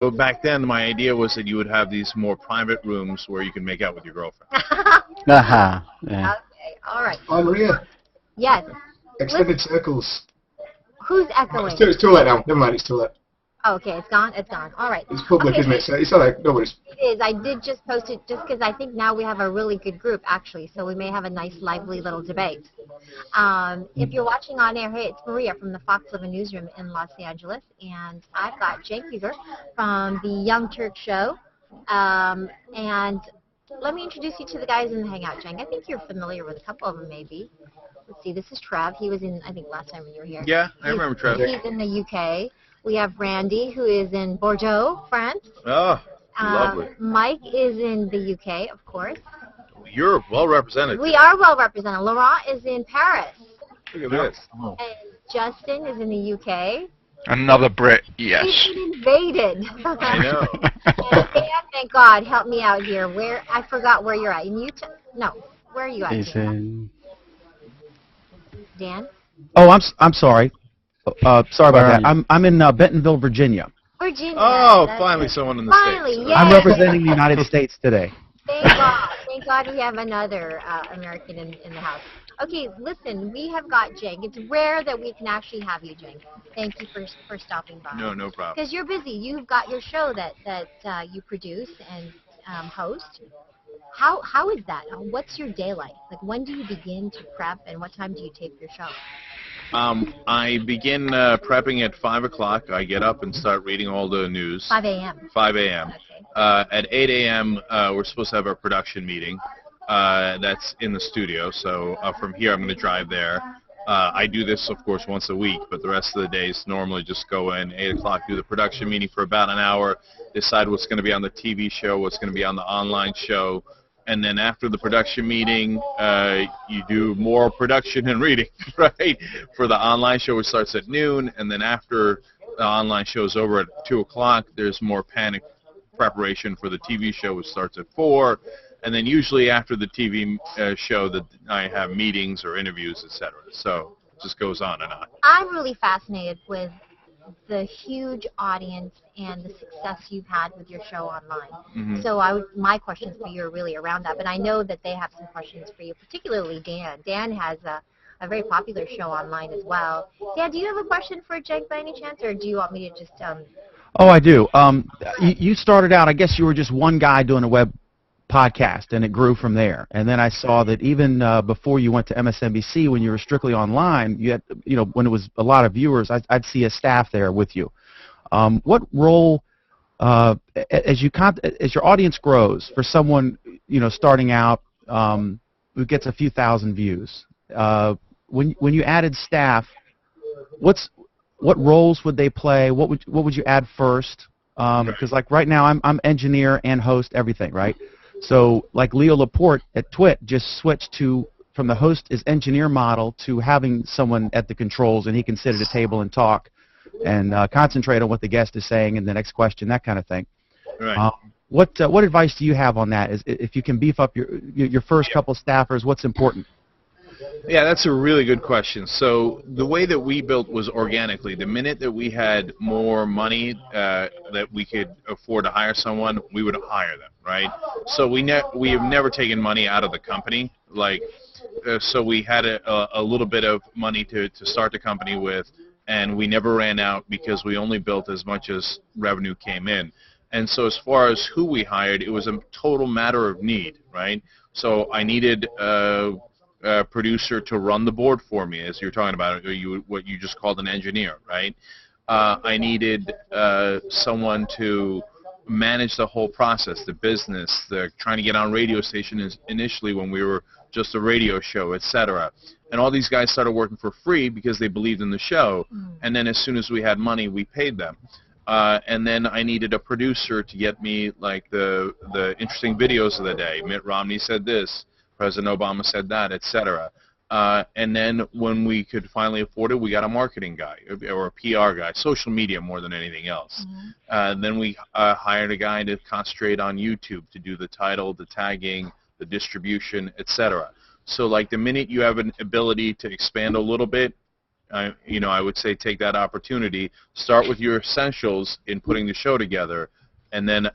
So back then, my idea was that you would have these more private rooms where you can make out with your girlfriend. Uh-huh. Yeah. Okay, all right. Hi, Maria. Yes. Extended circles. Who's Oh, echoing? it's too late now. Never mind, it's too late. Oh, okay, it's gone. It's gone. All right. It's public, Okay. isn't it? So it's all right. No worries. It is. I did just post it just because I think now we have a really good group, actually, so we may have a nice, lively little debate. If you're watching on air, hey, it's Maria from the Fox 11 Newsroom in Los Angeles, and I've got Cenk Uygur from the Young Turk Show. And let me introduce you to the guys in the Hangout, Cenk. I think you're familiar with a couple of them, maybe. Let's see, this is Trev. He was in, I think, last time when you were here. Yeah, I remember Trev. He's in the UK. We have Randy, who is in Bordeaux, France. Oh, lovely. Mike is in the UK, of course. You're well represented. We are well represented. Laurent is in Paris. Look at this. And Justin is in the UK. Another Brit, yes. He's been invaded. I know. And Dan, thank God, help me out here. Where I forgot where you're at. In Utah? No. Where are you at? He's in... Dan? Oh, I'm sorry. Sorry about that. I'm in Bentonville, Virginia. Virginia. Oh, That's finally it. someone in the Finally, States. yes. I'm representing the United States today. Thank God. Thank God we have another American in the house. Okay, listen, we have got Cenk. It's rare that we can actually have you, Cenk. Thank you for stopping by. No problem. Because you're busy. You've got your show that you produce and host. How is that? What's your day like? Like, when do you begin to prep, and what time do you tape your show? I begin prepping at 5 o'clock. I get up and start reading all the news. 5 a.m. 5 a.m. Okay. At 8 a.m., we're supposed to have our production meeting. That's in the studio. So from here, I'm going to drive there. I do this, of course, once a week, but the rest of the days normally just go in 8 o'clock, do the production meeting for about an hour, decide what's going to be on the TV show, what's going to be on the online show. And then after the production meeting, you do more production and reading, right? For the online show, which starts at noon, and then after the online show is over at 2 o'clock, there's more panic preparation for the TV show, which starts at 4. And then usually after the TV show, that I have meetings or interviews, etc. So it just goes on and on. I'm really fascinated with the huge audience and the success you've had with your show online. Mm-hmm. So my questions for you are really around that, but I know that they have some questions for you, particularly Dan. Dan has a very popular show online as well. Dan, do you have a question for Cenk by any chance, or do you want me to just... Oh, I do. You started out, I guess you were just one guy doing a web podcast, and it grew from there. And then I saw that even before you went to MSNBC, when you were strictly online, you had, when it was a lot of viewers, I'd see a staff there with you. What role, as your audience grows, for someone starting out who gets a few thousand views, when you added staff, what roles would they play? What would you add first? Because like right now, I'm engineer and host, everything, right? So like Leo Laporte at Twit just switched from the host is engineer model to having someone at the controls, and he can sit at a table and talk and concentrate on what the guest is saying and the next question, that kind of thing. Right. What advice do you have on that? If you can beef up your first couple staffers, what's important? Yeah, that's a really good question. So the way that we built was organically. The minute that we had more money that we could afford to hire someone, we would hire them, right? So we have never taken money out of the company. So we had a little bit of money to start the company with, and we never ran out because we only built as much as revenue came in. And so as far as who we hired, it was a total matter of need, right? So I needed a producer to run the board for me, as you're talking about, what you just called an engineer, right? I needed someone to manage the whole process, the business, trying to get on radio stations initially when we were just a radio show, etc. And all these guys started working for free because they believed in the show. And then as soon as we had money, we paid them. And then I needed a producer to get me like the interesting videos of the day. Mitt Romney said this, President Obama said that, etc. And then when we could finally afford it, we got a marketing guy or a PR guy, social media more than anything else. Then we hired a guy to concentrate on YouTube to do the title, the tagging, the distribution, etc. So like the minute you have an ability to expand a little bit, I would say take that opportunity, start with your essentials in putting the show together, and then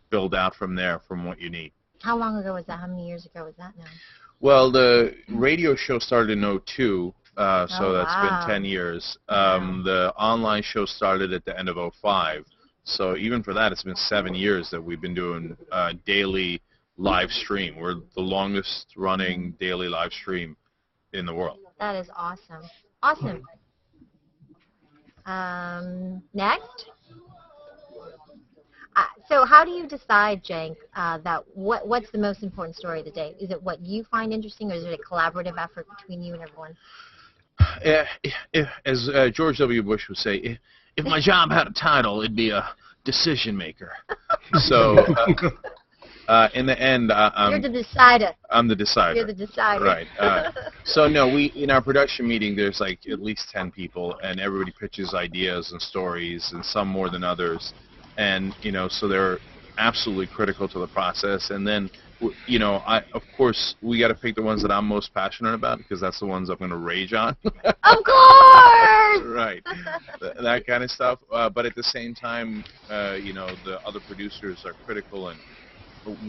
build out from there from what you need. How long ago was that? How many years ago was that now? Well, the radio show started in '02, so Oh, that's wow. been 10 years. Wow. The online show started at the end of '05, so even for that, it's been 7 years that we've been doing daily live stream. We're the longest running daily live stream in the world. That is awesome. Awesome. Next. So how do you decide, Cenk, that what's the most important story of the day? Is it what you find interesting, or is it a collaborative effort between you and everyone? As George W. Bush would say, if my job had a title, it'd be a decision maker. So in the end, You're the decider. I'm the decider. You're the decider. Right. So no, we in our production meeting, there's like at least 10 people, and everybody pitches ideas and stories, and some more than others. And so they're absolutely critical to the process. And then, of course, we got to pick the ones that I'm most passionate about, because that's the ones I'm going to rage on. Of course. Right. That kind of stuff. But at the same time, the other producers are critical, and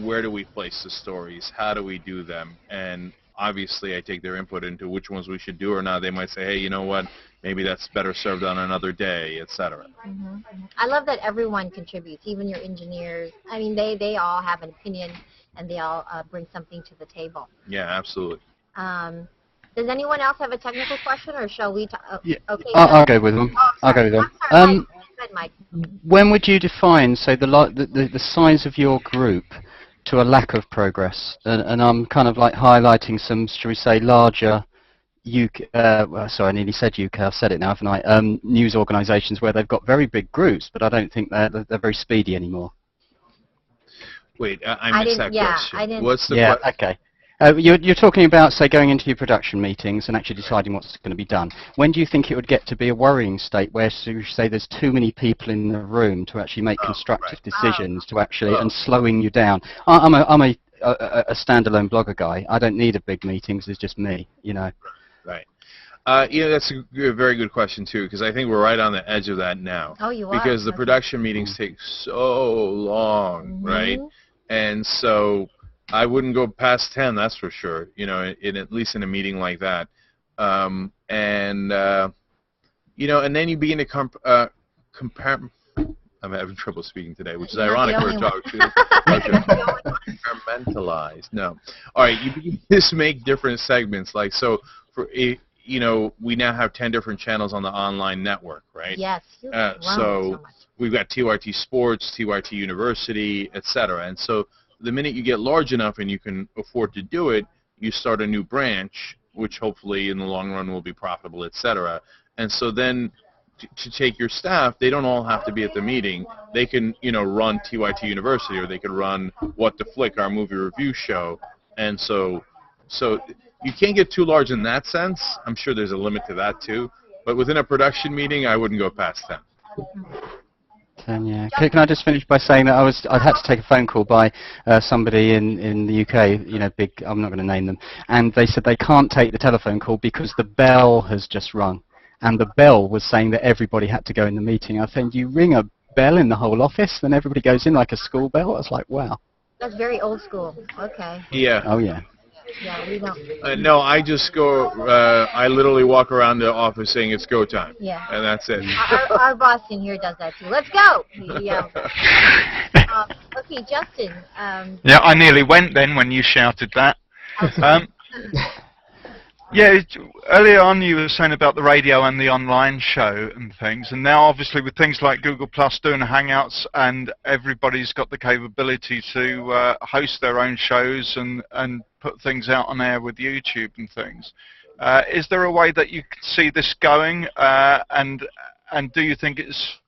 where do we place the stories? How do we do them? And obviously, I take their input into which ones we should do or not. They might say, hey, you know what? Maybe that's better served on another day, etc. Mm-hmm. I love that everyone contributes, even your engineers. I mean, they all have an opinion, and they all bring something to the table. Yeah, absolutely. Does anyone else have a technical question, or shall we? Yeah. Okay. I'll go with them. Oh, I'll go with them. I'm sorry, Mike. Go ahead, Mike. When would you define, say, the size of your group to a lack of progress? And I'm kind of like highlighting some, shall we say, larger UK, sorry, I nearly said UK, I've said it now, haven't I? News organisations where they've got very big groups, but I don't think they're very speedy anymore. Wait, I missed that question. I didn't. What's the Yeah, okay. You're talking about, say, going into your production meetings and actually deciding what's going to be done. When do you think it would get to be a worrying state where, so you say, there's too many people in the room to actually make constructive decisions, to actually and slowing you down? I'm a standalone blogger guy. I don't need a big meeting because it's just me, Right. That's a very good question, too, because I think we're right on the edge of that now. Oh, you are? Because the production meetings take so long, right? And so I wouldn't go past 10, that's for sure, at least in a meeting like that. And then you begin to compare. I'm having trouble speaking today, which is ironic for a talk to compartmentalize. No. All right, you begin to just make different segments. Like, so, we now have 10 different channels on the online network, right? Yes. So we've got TYT Sports, TYT University, etc. And so the minute you get large enough and you can afford to do it, you start a new branch, which hopefully in the long run will be profitable, etc. And so then to take your staff, they don't all have to be at the meeting. They can, run TYT University, or they can run What the Flick, our movie review show. And so you can't get too large in that sense. I'm sure there's a limit to that too. But within a production meeting, I wouldn't go past 10. 10, yeah. Can I just finish by saying that I had to take a phone call by somebody in the UK, big, I'm not going to name them, and they said they can't take the telephone call because the bell has just rung. And the bell was saying that everybody had to go in the meeting. I think you ring a bell in the whole office, then everybody goes in like a school bell. I was like, wow. That's very old school. Okay. Yeah. Oh, yeah. Yeah, we don't. No, I just go, I literally walk around the office saying it's go time. Yeah. And that's it. Our boss in here does that too. Let's go. Yeah. Okay, Justin. Yeah, I nearly went then when you shouted that. Earlier on you were saying about the radio and the online show and things, and now obviously with things like Google Plus doing Hangouts, and everybody's got the capability to host their own shows and put things out on air with YouTube and things. Is there a way that you can see this going, and do you think it's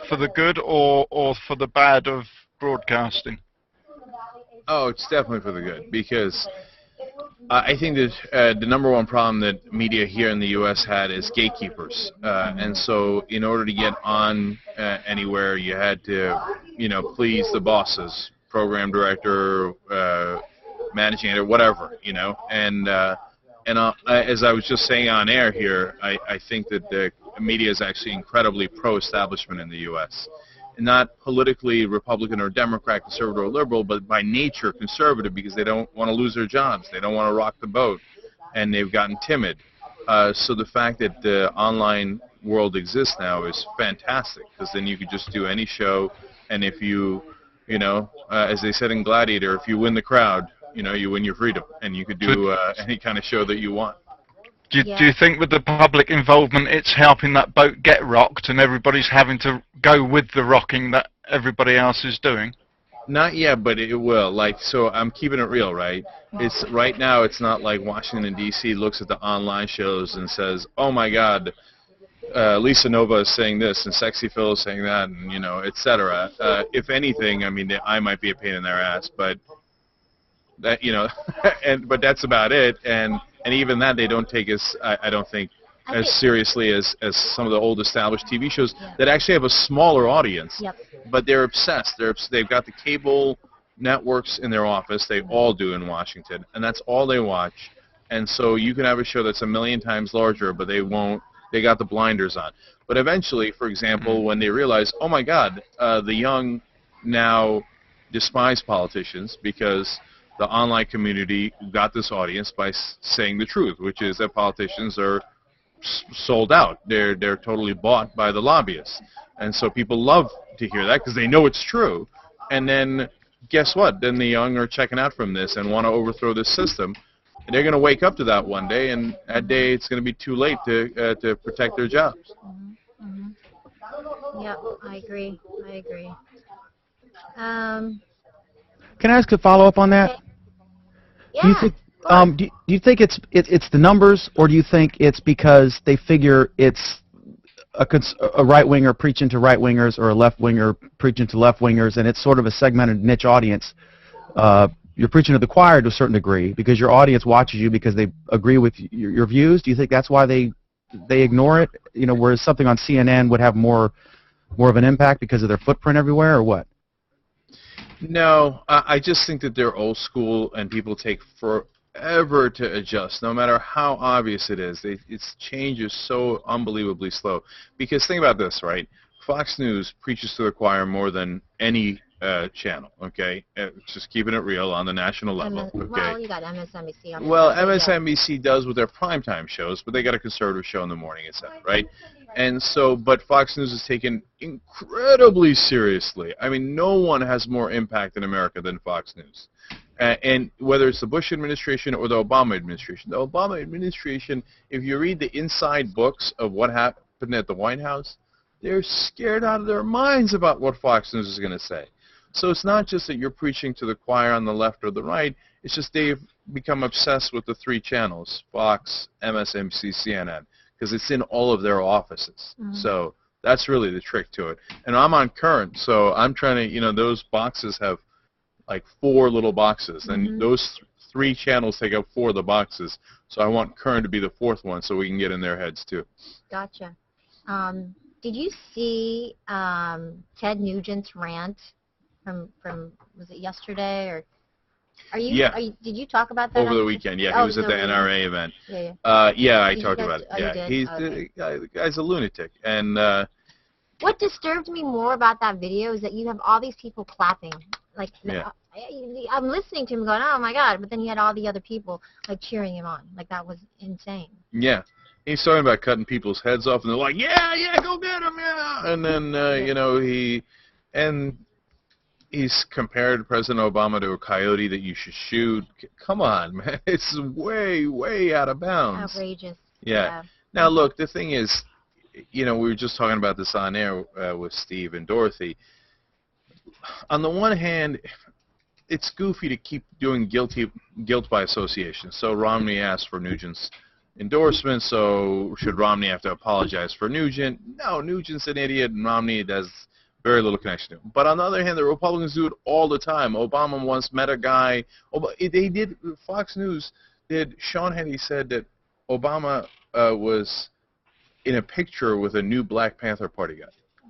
for the good or for the bad of broadcasting? Oh, it's definitely for the good, because I think that the number one problem that media here in the U.S. had is gatekeepers. And so in order to get on anywhere, you had to, please the bosses, program director, managing editor, whatever, And And as I was just saying on air here, I think that the media is actually incredibly pro-establishment in the U.S. Not politically Republican or Democrat, conservative or liberal, but by nature conservative because they don't want to lose their jobs. They don't want to rock the boat, and they've gotten timid. So the fact that the online world exists now is fantastic because then you could just do any show, and if you as they said in Gladiator, if you win the crowd, you win your freedom, and you could do any kind of show that you want. Do you think with the public involvement it's helping that boat get rocked and everybody's having to go with the rocking that everybody else is doing? Not yet, but it will. So I'm keeping it real, right? It's right now. It's not like Washington D.C. looks at the online shows and says, "Oh my God, Lisa Nova is saying this and Sexy Phil is saying that, and etc." If anything, I mean, I might be a pain in their ass, but that but that's about it. And even that they don't take as I don't think as seriously as some of the old established TV shows that actually have a smaller audience. Yep. But they're obsessed. They've got the cable networks in their office. They all do in Washington, and that's all they watch. And so you can have a show that's 1,000,000 times larger, but they won't. They got the blinders on. But eventually, for example, when they realize, oh my God, the young now despise politicians because the online community got this audience by saying the truth, which is that politicians are sold out. They're totally bought by the lobbyists. And so people love to hear that because they know it's true. And then guess what? Then the young are checking out from this and want to overthrow this system. And they're going to wake up to that one day, and that day it's going to be too late to protect their jobs. Yeah, I agree. Can I ask a follow-up on that? Yeah. Do you think, do you think it's the numbers, or do you think it's because they figure it's a right-winger preaching to right-wingers or a left-winger preaching to left-wingers, and it's sort of a segmented niche audience? You're preaching to the choir to a certain degree because your audience watches you because they agree with your views. Do you think that's why they ignore it? Whereas something on CNN would have more of an impact because of their footprint everywhere, or what? No, I just think that they're old school and people take forever to adjust, no matter how obvious it is. Its change is so unbelievably slow. Because think about this, right? Fox News preaches to the choir more than any channel, okay? Just keeping it real on the national level, okay? Well, you got MSNBC on Well, MSNBC does with their primetime shows, but they got a conservative show in the morning, etc., right? And so, but Fox News is taken incredibly seriously. I mean, no one has more impact in America than Fox News. And whether it's the Bush administration or the Obama administration. The Obama administration, if you read the inside books of what happened at the White House, they're scared out of their minds about what Fox News is going to say. So it's not just that you're preaching to the choir on the left or the right. It's just they've become obsessed with the three channels, Fox, MSNBC, CNN, because it's in all of their offices. So that's really the trick to it. And I'm on Current, so I'm trying to, those boxes have like 4 little boxes, and those 3 channels take up 4 of the boxes. So I want Current to be the 4th one so we can get in their heads too. Gotcha. Did you see Ted Nugent's rant from was it yesterday, or did you talk about that over the weekend? Yeah, he was at the NRA event. Yeah, I talked about it. Yeah, the guy's a lunatic. And what disturbed me more about that video is that you have all these people clapping. I'm listening to him going, oh my God, but then you had all the other people cheering him on. That was insane. Yeah. He's talking about cutting people's heads off, and they're like, yeah, go get him, yeah. And then, he's compared President Obama to a coyote that you should shoot. Come on, man. It's way, way out of bounds. Outrageous. Yeah. Now, look, the thing is, we were just talking about this on air with Steve and Dorothy. On the one hand, it's goofy to keep doing guilt by association. So Romney asked for Nugent's endorsement, so should Romney have to apologize for Nugent? No, Nugent's an idiot, and Romney has very little connection to him. But on the other hand, the Republicans do it all the time. Obama once met a guy. Fox News did. Sean Hannity said that Obama was in a picture with a new Black Panther Party guy.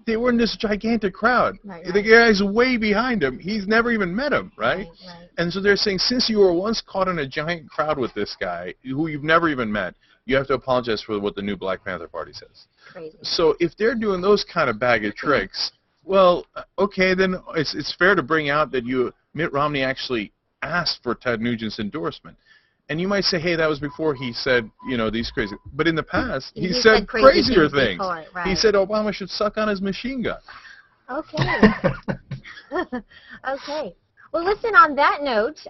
they were in this gigantic crowd. Right, The right. guy's way behind him. He's never even met him, right? Right. And so they're saying, since you were once caught in a giant crowd with this guy who you've never even met, you have to apologize for what the new Black Panther Party says. Crazy. So if they're doing those kind of bag of tricks, well, okay, then it's fair to bring out that Mitt Romney actually asked for Ted Nugent's endorsement. And you might say, hey, that was before he said, these crazy. But in the past, he said crazy crazier things things. before, right. He said Obama should suck on his machine gun. Okay. Okay. Well, listen, on that note,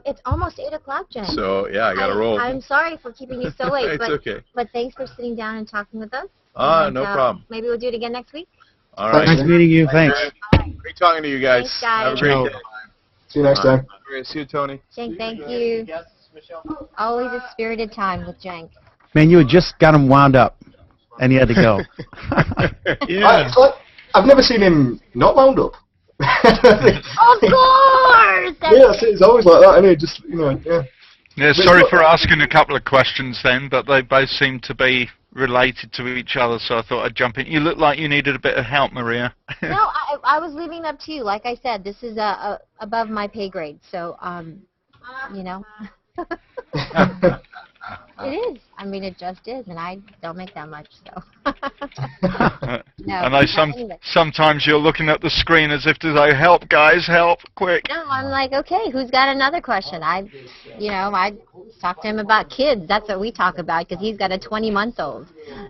it's almost 8 o'clock, Jen. So, yeah, I got to roll. I'm sorry for keeping you so late. It's okay. But thanks for sitting down and talking with us. No problem. Maybe we'll do it again next week. All right. Nice meeting you. Thanks. Great talking to you guys. Thanks, guys. Have a great day. See you next time. Great. See you, Tony. Cenk, thank you. Always a spirited time with Cenk. Man, you had just got him wound up, and he had to go. I've never seen him not wound up. Of course! Yeah, it's always like that, and just yeah. Yeah, sorry for asking a couple of questions then, but they both seem to be related to each other, so I thought I'd jump in. You look like you needed a bit of help, Maria. No, I was leaving it up to you. Like I said, this is above my pay grade, so It is. I mean, it just is, and I don't make that much, so. No, I know sometimes you're looking at the screen as if to say, help, guys, help, quick. No, I'm like, okay, who's got another question? I talked to him about kids. That's what we talk about, because he's got a 20-month-old.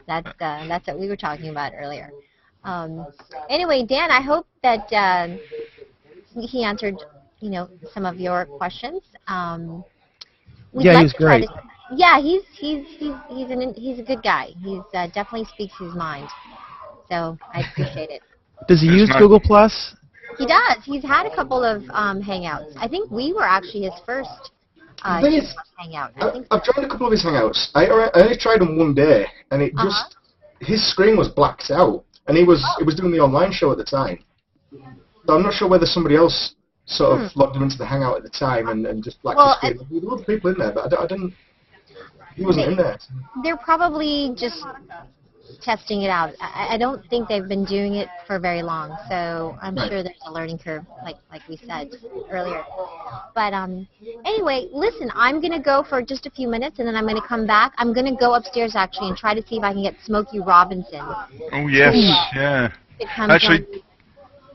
That's what we were talking about earlier. Anyway, Dan, I hope that he answered, some of your questions. Yeah, he's great. Yeah, he's a good guy. He's definitely speaks his mind. So I appreciate it. Does he use Google Plus? He does. He's had a couple of hangouts. I think we were actually his first hangout. I've tried a couple of his hangouts. I only tried them one day, and it just his screen was blacked out, and he was doing the online show at the time. So I'm not sure whether somebody else sort of logged him into the hangout at the time and just blacked the screen. There were other people in there, but I didn't. He wasn't in there. They're probably just testing it out. I don't think they've been doing it for very long, so I'm sure there's a learning curve, like we said earlier. But anyway, listen, I'm going to go for just a few minutes, and then I'm going to come back. I'm going to go upstairs, actually, and try to see if I can get Smokey Robinson. Oh, yes, yeah. Actually,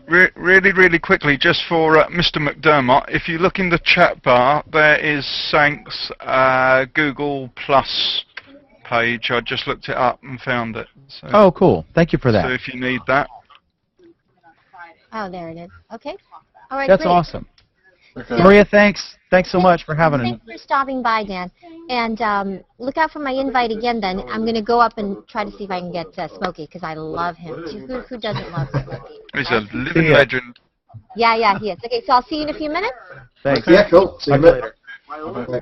really, really quickly, just for Mr. McDermott, if you look in the chat bar, there is Cenk's Google Plus page. I just looked it up and found it. So, oh, cool. Thank you for that. So if you need that. Oh, there it is. Okay. All right, That's great. awesome. Maria, thanks. Thanks so much for having Thanks for stopping by, Dan. And look out for my invite again, then. I'm going to go up and try to see if I can get Smokey, because I love him. Who doesn't love Smokey? He's a living legend. Yeah, he is. Okay, so I'll see you in a few minutes. Thanks. Yeah, cool. See you later. Bye.